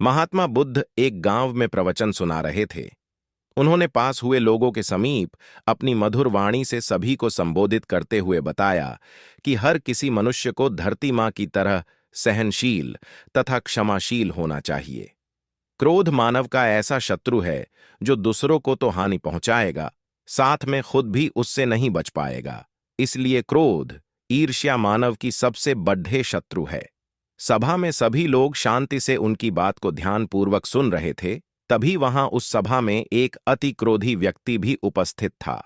महात्मा बुद्ध एक गांव में प्रवचन सुना रहे थे। उन्होंने पास हुए लोगों के समीप अपनी मधुर वाणी से सभी को संबोधित करते हुए बताया कि हर किसी मनुष्य को धरती मां की तरह सहनशील तथा क्षमाशील होना चाहिए। क्रोध मानव का ऐसा शत्रु है जो दूसरों को तो हानि पहुंचाएगा, साथ में खुद भी उससे नहीं बच पाएगा। इसलिए क्रोध, ईर्ष्या मानव की सबसे बड्ढे शत्रु है। सभा में सभी लोग शांति से उनकी बात को ध्यानपूर्वक सुन रहे थे। तभी वहां उस सभा में एक अति क्रोधी व्यक्ति भी उपस्थित था।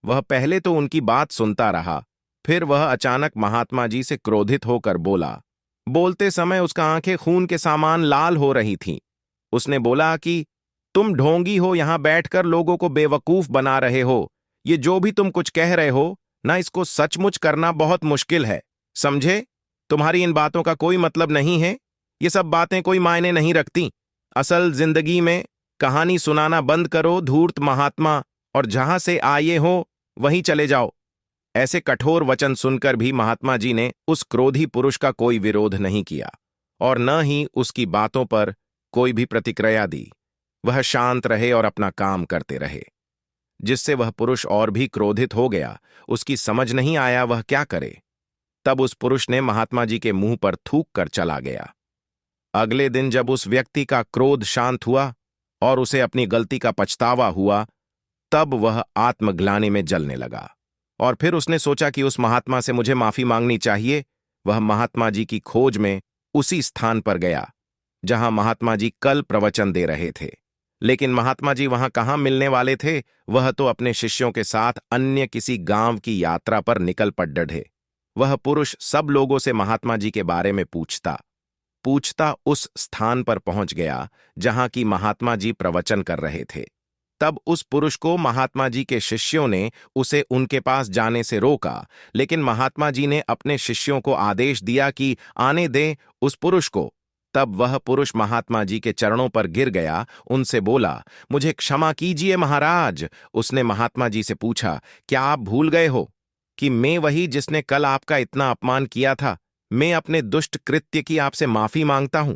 वह पहले तो उनकी बात सुनता रहा, फिर वह अचानक महात्मा जी से क्रोधित होकर बोला। बोलते समय उसका आंखें खून के समान लाल हो रही थीं। उसने बोला कि तुम ढोंगी हो, यहां बैठकर लोगों को बेवकूफ बना रहे हो। ये जो भी तुम कुछ कह रहे हो ना, इसको सचमुच करना बहुत मुश्किल है, समझे? तुम्हारी इन बातों का कोई मतलब नहीं है। ये सब बातें कोई मायने नहीं रखती। असल जिंदगी में कहानी सुनाना बंद करो, धूर्त महात्मा, और जहां से आए हो वहीं चले जाओ। ऐसे कठोर वचन सुनकर भी महात्मा जी ने उस क्रोधी पुरुष का कोई विरोध नहीं किया और न ही उसकी बातों पर कोई भी प्रतिक्रिया दी। वह शांत रहे और अपना काम करते रहे, जिससे वह पुरुष और भी क्रोधित हो गया। उसकी समझ नहीं आया वह क्या करे। तब उस पुरुष ने महात्मा जी के मुंह पर थूक कर चला गया। अगले दिन जब उस व्यक्ति का क्रोध शांत हुआ और उसे अपनी गलती का पछतावा हुआ, तब वह आत्मग्लानि में जलने लगा और फिर उसने सोचा कि उस महात्मा से मुझे माफी मांगनी चाहिए। वह महात्मा जी की खोज में उसी स्थान पर गया जहां महात्मा जी कल प्रवचन दे रहे थे। लेकिन महात्मा जी वहां कहां मिलने वाले थे, वह तो अपने शिष्यों के साथ अन्य किसी गांव की यात्रा पर निकल पड़ डढ़े। वह पुरुष सब लोगों से महात्मा जी के बारे में पूछता पूछता उस स्थान पर पहुंच गया जहां की महात्मा जी प्रवचन कर रहे थे। तब उस पुरुष को महात्मा जी के शिष्यों ने उसे उनके पास जाने से रोका, लेकिन महात्मा जी ने अपने शिष्यों को आदेश दिया कि आने दें उस पुरुष को। तब वह पुरुष महात्मा जी के चरणों पर गिर गया, उनसे बोला, मुझे क्षमा कीजिए महाराज। उसने महात्मा जी से पूछा, क्या आप भूल गए हो कि मैं वही जिसने कल आपका इतना अपमान किया था? मैं अपने दुष्ट कृत्य की आपसे माफी मांगता हूं।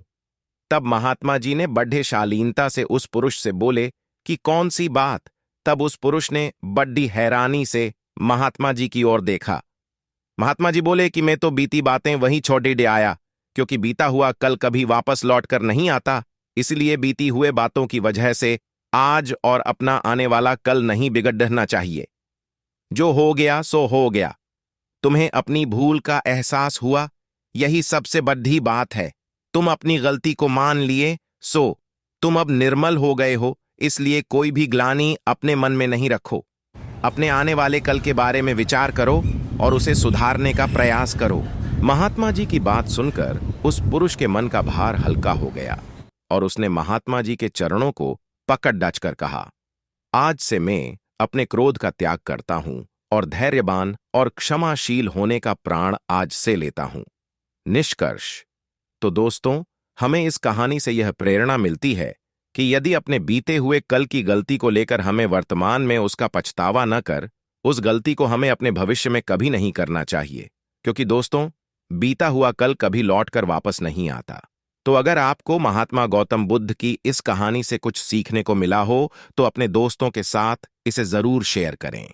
तब महात्मा जी ने बड़े शालीनता से उस पुरुष से बोले कि कौन सी बात? तब उस पुरुष ने बड़ी हैरानी से महात्मा जी की ओर देखा। महात्मा जी बोले कि मैं तो बीती बातें वहीं छोड़ दे आया, क्योंकि बीता हुआ कल कभी वापस लौट कर नहीं आता। इसलिए बीती हुए बातों की वजह से आज और अपना आने वाला कल नहीं बिगड़ना चाहिए। जो हो गया सो हो गया। तुम्हें अपनी भूल का एहसास हुआ, यही सबसे बड़ी बात है। तुम अपनी गलती को मान लिए, सो तुम अब निर्मल हो गए हो। इसलिए कोई भी ग्लानि अपने मन में नहीं रखो। अपने आने वाले कल के बारे में विचार करो और उसे सुधारने का प्रयास करो। महात्मा जी की बात सुनकर उस पुरुष के मन का भार हल्का हो गया और उसने महात्मा जी के चरणों को पकड़ डचकर कहा, आज से मैं अपने क्रोध का त्याग करता हूं और धैर्यवान और क्षमाशील होने का प्राण आज से लेता हूं। निष्कर्ष तो दोस्तों, हमें इस कहानी से यह प्रेरणा मिलती है कि यदि अपने बीते हुए कल की गलती को लेकर हमें वर्तमान में उसका पछतावा न कर, उस गलती को हमें अपने भविष्य में कभी नहीं करना चाहिए, क्योंकि दोस्तों, बीता हुआ कल कभी लौट कर वापस नहीं आता। तो अगर आपको महात्मा गौतम बुद्ध की इस कहानी से कुछ सीखने को मिला हो तो अपने दोस्तों के साथ इसे जरूर शेयर करें।